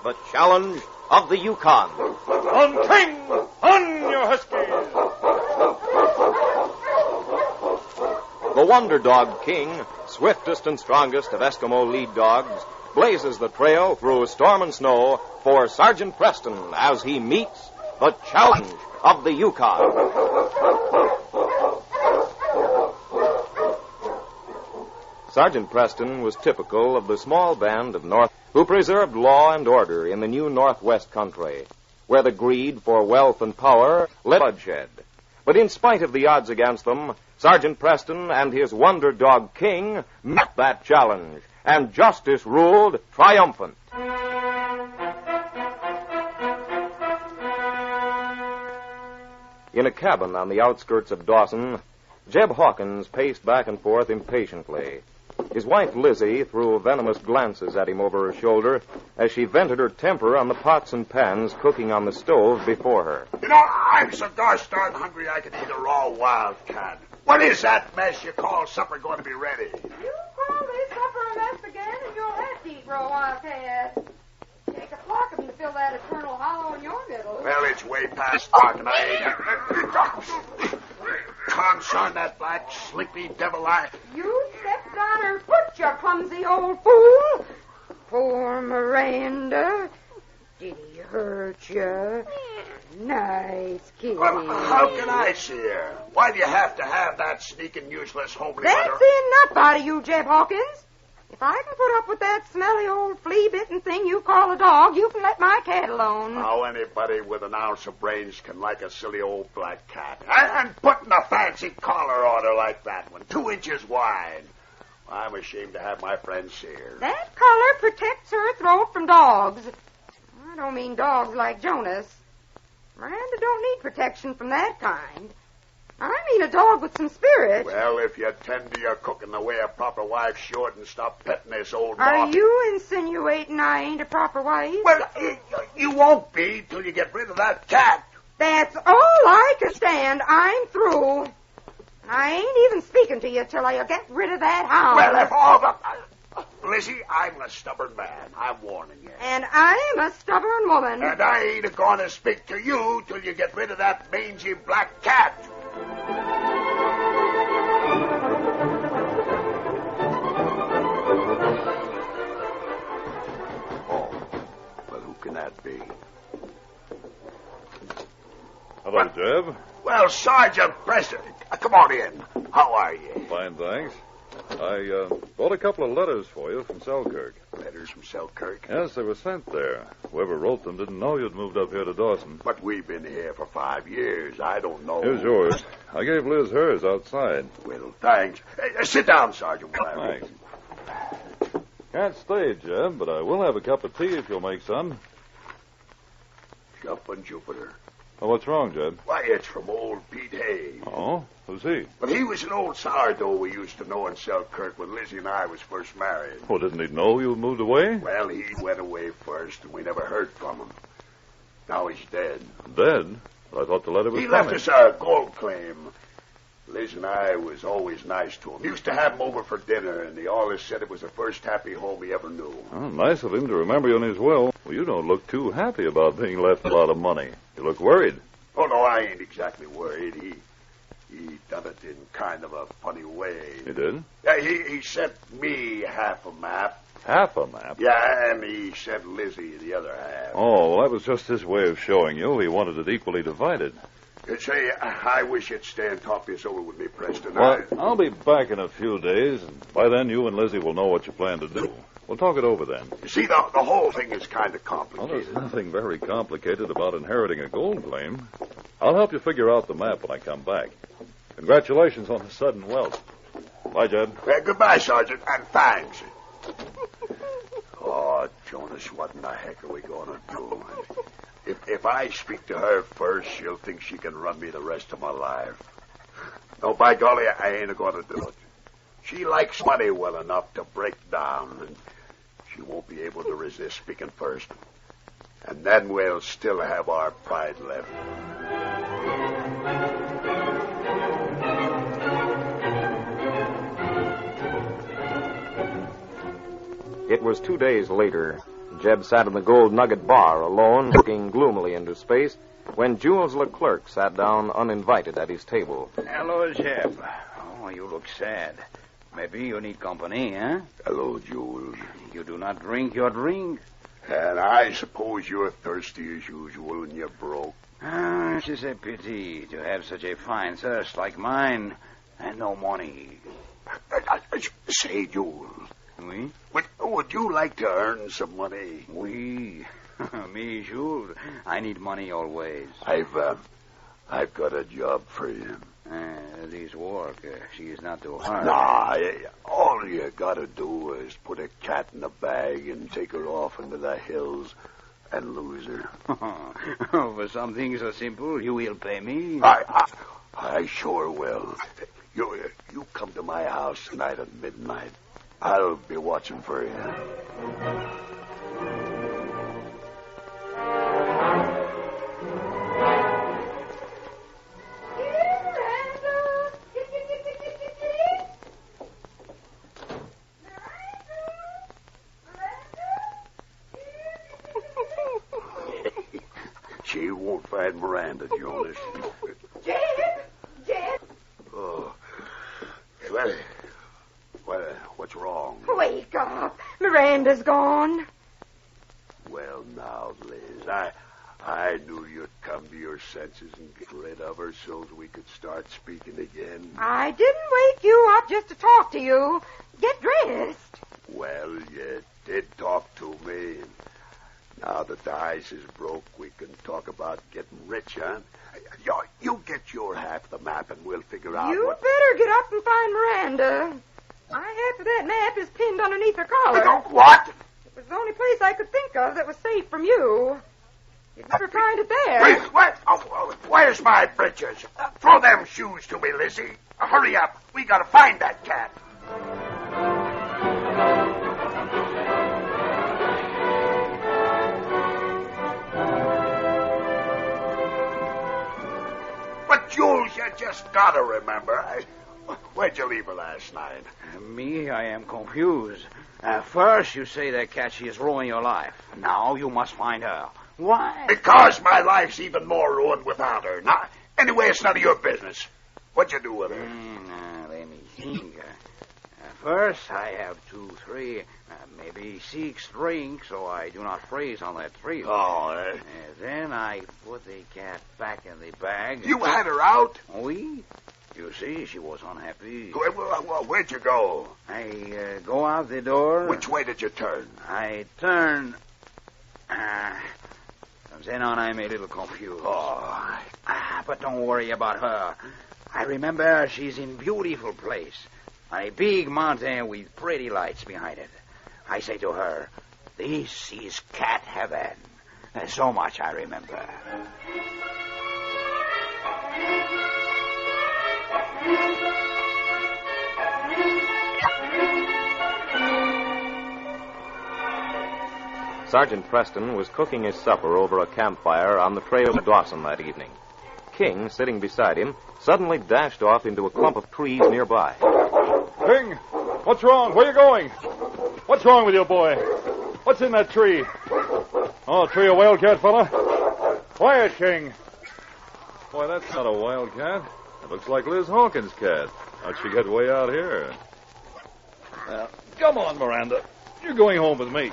the challenge of the Yukon. On King! On, you huskies! The Wonder Dog King, swiftest and strongest of Eskimo lead dogs, blazes the trail through storm and snow for Sergeant Preston as he meets the challenge of the Yukon. Sergeant Preston was typical of the small band of North who preserved law and order in the new Northwest country, where the greed for wealth and power led to bloodshed. But in spite of the odds against them, Sergeant Preston and his Wonder Dog King met that challenge, and justice ruled triumphant. In a cabin on the outskirts of Dawson, Jeb Hawkins paced back and forth impatiently. His wife, Lizzie, threw venomous glances at him over her shoulder as she vented her temper on the pots and pans cooking on the stove before her. You know, I'm so gosh darn hungry I could eat a raw wildcat. What is that mess you call supper going to be ready? You call this supper a mess again, and you'll have to eat raw wildcat. Take a flock of them to fill that eternal hollow in your middle. Well, it's way past dark, and I ain't... Concern that black, sleepy devil eye. You stepped on her foot, you clumsy old fool. Poor Miranda. Did he hurt you? Nice kitty. Well, how can I see her? Why do you have to have that sneaking, useless, homely That's mother? enough out of you, Jeb Hawkins. If I can put up with that smelly old flea-bitten thing you call a dog, you can let my cat alone. How anybody with an ounce of brains can like a silly old black cat. And putting a fancy collar on her like that one, 2 inches wide. I'm ashamed to have my friend see her. That collar protects her throat from dogs. I don't mean dogs like Jonas. Miranda don't need protection from that kind. I mean a dog with some spirit. Well, if you tend to your cooking the way a proper wife should and stop petting this old Are dog... you insinuating I ain't a proper wife? Well, you won't be till you get rid of that cat. That's all I can stand. I'm through. I ain't even speaking to you till I get rid of that hound. Well, if all the... Lizzie, I'm a stubborn man. I'm warning you. And I'm a stubborn woman. And I ain't going to speak to you till you get rid of that mangy black cat. Oh, well, who can that be? Hello, Jeb. Well, Sergeant Preston, come on in. How are you? Fine, thanks. I brought a couple of letters for you from Selkirk. Letters from Selkirk? Yes, they were sent there. Whoever wrote them didn't know you'd moved up here to Dawson. But we've been here for 5 years. I don't know. Here's yours. I gave Liz hers outside. Well, thanks. Sit down, Sergeant. Thanks. Can't stay, Jeb, but I will have a cup of tea if you'll make some. Jumping Jupiter. Oh, what's wrong, Jeb? Why, it's from old Pete Hayes. Oh? Who's he? But he was an old sourdough we used to know in Selkirk when Lizzie and I was first married. Oh, didn't he know you moved away? Well, he went away first, and we never heard from him. Now he's dead. Dead? I thought the letter was He coming. left us a gold claim. Liz and I was always nice to him. Used to have him over for dinner, and he always said it was the first happy home he ever knew. Oh, nice of him to remember you in his will. Well, you don't look too happy about being left a lot of money. You look worried. Oh, no, I ain't exactly worried. He done it in kind of a funny way. He did? Yeah, he sent me half a map. Half a map? Yeah, and he sent Lizzie the other half. Oh, well, that was just his way of showing you he wanted it equally divided. Say, I wish you'd stay and talk this over with me, Preston. Well, I'll be back in a few days, and by then you and Lizzie will know what you plan to do. We'll talk it over then. You see, the whole thing is kind of Well, complicated. there's nothing very complicated about inheriting a gold claim. I'll help you figure out the map when I come back. Congratulations on the sudden wealth. Bye, Jed. Goodbye, Sergeant, and thanks. Oh, Jonas, what in the heck are we going to do? If I speak to her first, she'll think she can run me the rest of my life. No, by golly, I ain't going to do it. She likes money well enough to break down, and she won't be able to resist speaking first. And then we'll still have our pride left. It was 2 days later. Jeb sat in the Gold Nugget bar alone, looking gloomily into space, when Jules Leclerc sat down uninvited at his table. Hello, Jeb. Oh, you look sad. Maybe you need company, eh? Hello, Jules. You do not drink your drink. And I suppose you're thirsty as usual and you're broke. Ah, it is a pity to have such a fine thirst like mine and no money. Say, Jules, Oui? would you like to earn some money? Oui. Me, sure. I need money always. I've got a job for you. This work, she is not too hard. Nah, all you gotta do is put a cat in a bag and take her off into the hills and lose her. For something so simple, you will pay me? I sure will. You come to my house tonight at midnight. I'll be watching for you. She won't find Miranda, Jonas. Jeb! Oh. What's wrong? Wake up. Miranda's gone. Well, now, Liz, I knew you'd come to your senses and get rid of her so we could start speaking again. I didn't wake you up just to talk to you. Get dressed. Well, you did talk to me. Now that the ice is broke, we can talk about getting rich, huh? You get your half of the map and we'll figure out You better get up and find Miranda. My half of that map is pinned underneath her collar. What? It was the only place I could think of that was safe from you. You'd better find it there. Wait, what? Where's my breeches? Throw them shoes to me, Lizzie. Hurry up. We gotta find that cat. But, Jules, you just gotta remember. Where'd you leave her last night? Me, I am confused. First, you say that cat, she is ruining your life. Now you must find her. Why? Because my life's even more ruined without her. Now, anyway, it's none of your business. What'd you do with her? Let me think. First, I have 2, 3, maybe 6 drinks, so I do not freeze on that tree. Oh, Then I put the cat back in the bag. You had her out? Oui. You see, she was unhappy. Where'd you go? I go out the door. Which way did you turn? I turn. From then on, I'm a little confused. Oh. But don't worry about her. I remember she's in beautiful place. On a big mountain with pretty lights behind it. I say to her, this is cat heaven. So much I remember. Sergeant Preston was cooking his supper over a campfire on the trail to Dawson that evening. King, sitting beside him, suddenly dashed off into a clump of trees nearby. King, what's wrong? Where you going? What's wrong with you, boy? What's in that tree? Oh, tree of wildcat, fella? Quiet, King. Boy, that's not a wildcat. It looks like Liz Hawkins' cat. How'd she get way out here? Come on, Miranda. You're going home with me.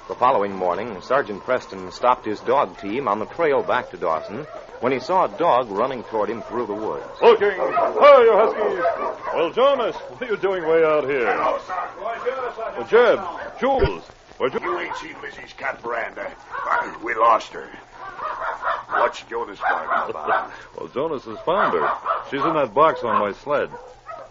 The following morning, Sergeant Preston stopped his dog team on the trail back to Dawson when he saw a dog running toward him through the woods. Looking! Hi, you huskies! Well, Jonas, what are you doing way out here? Well, Jeb, Jules, where'd you... You ain't seen Lizzie's cat, Miranda. We lost her. What's Jonas talking about? Well, Jonas has found her. She's in that box on my sled.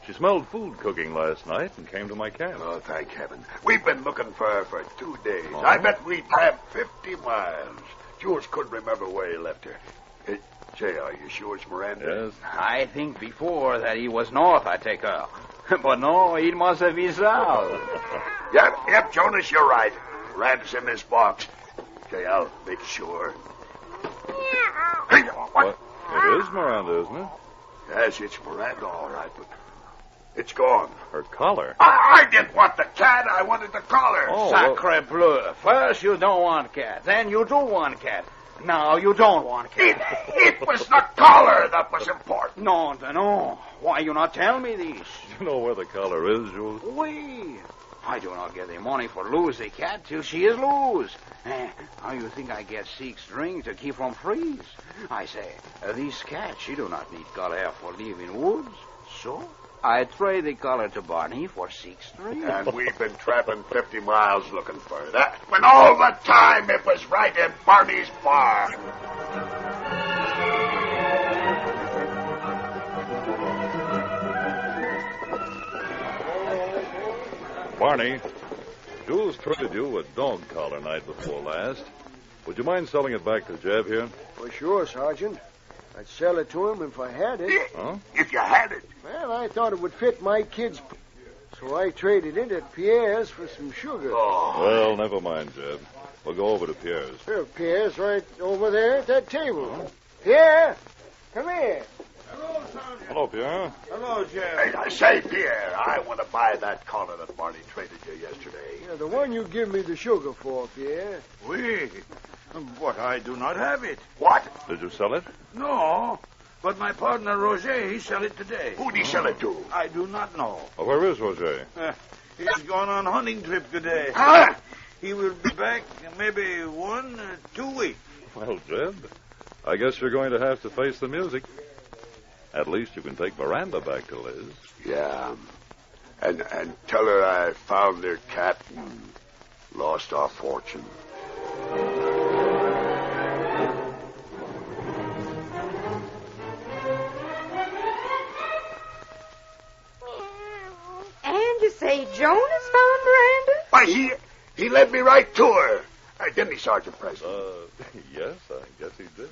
She smelled food cooking last night and came to my camp. Oh, thank heaven. We've been looking for her for 2 days. Oh. I bet we tramped 50 miles. Jules couldn't remember where he left her. Say, are you sure it's Miranda? Yes. I think before that he was north, I take her. But no, he must have been south. Yep, Jonas, you're right. Miranda's in this box. Okay, I'll make sure. What? It is Miranda, isn't it? Yes, it's Miranda, all right, but it's gone. Her collar. I didn't want the cat. I wanted the collar. Oh, Sacre bleu. First you don't want cat, then you do want cat. Now you don't want cat. It was the collar that was important. No. Why you not tell me this? You know where the collar is, Jules? Oui. I do not get the money for lose the cat till she is loose. How you think I get 6 string to keep from freeze? I say, this cat, she do not need collar for live in woods. So, I trade the collar to Barney for 6 string. And we've been trapping 50 miles looking for that, when all the time it was right in Barney's bar. Barney, Jules traded you a dog collar night before last. Would you mind selling it back to Jeb here? Well, sure, Sergeant. I'd sell it to him if I had it. Huh? If you had it. Well, I thought it would fit my kids, so I traded it at Pierre's for some sugar. Oh. Well, never mind, Jeb. We'll go over to Pierre's. Sure, Pierre's right over there at that table. Pierre, come here. Hello, Sergeant. Hello, Pierre. Hello, Jeb. Hey, I say, Pierre, I want to buy that collar that Barney traded you yesterday. Yeah, the one you give me the sugar for, Pierre. Oui. But I do not have it. What? Did you sell it? No. But my partner, Roger, he sell it today. Who'd he sell it to? I do not know. Well, where is Roger? He's gone on hunting trip today. Huh? He will be back in maybe 1 or 2 weeks. Well, Jeb, I guess you're going to have to face the music. At least you can take Miranda back to Liz. Yeah. And tell her I found their cat and lost our fortune. And you say Jonas found Miranda? Why, he led me right to her. Didn't he, Sergeant Preston? Yes, I guess he did.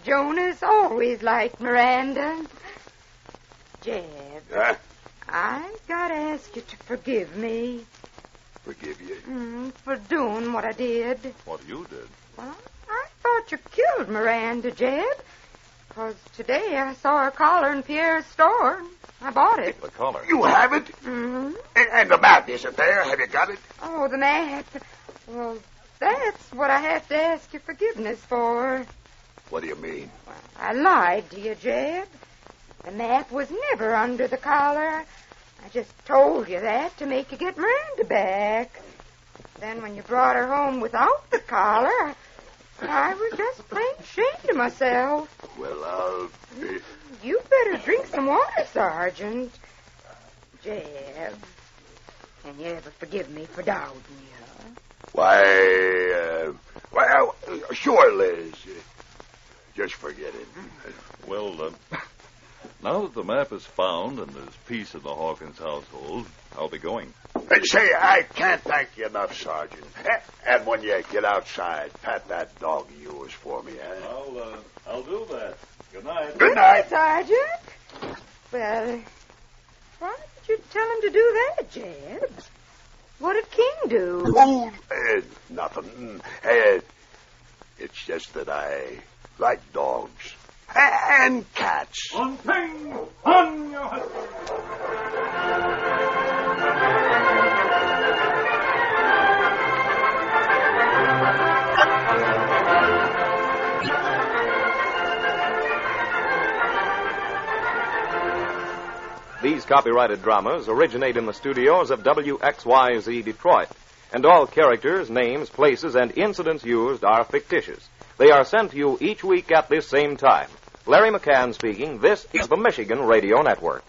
Jonas always liked Miranda. Jeb, Huh? I've got to ask you to forgive me Forgive you. for doing what I did. What you did? Well, I thought you killed Miranda, Jeb. Because today I saw her collar in Pierre's store. I bought it. The collar. You have it? Mm-hmm. And the map isn't there. Have you got it? Oh, the map. Well, that's what I have to ask your forgiveness for. What do you mean? I lied to you, Jeb. The map was never under the collar. I just told you that to make you get Miranda back. Then when you brought her home without the collar, I was just plain ashamed of myself. Well, I'll be... You better drink some water, Sergeant. Jeb, can you ever forgive me for doubting you? Why, well, sure, Liz. Just forget it. Well, now that the map is found and there's peace in the Hawkins household, I'll be going. And say, I can't thank you enough, Sergeant. And when you get outside, pat that dog of yours for me, eh? I'll do that. Good night. Good night. Sergeant. Well, why did you tell him to do that, Jeb? What did King do? Oh, nothing. It's just that I like dogs. And cats. On ping! On your husband! These copyrighted dramas originate in the studios of WXYZ Detroit, and all characters, names, places, and incidents used are fictitious. They are sent to you each week at this same time. Larry McCann speaking. This is the Michigan Radio Network.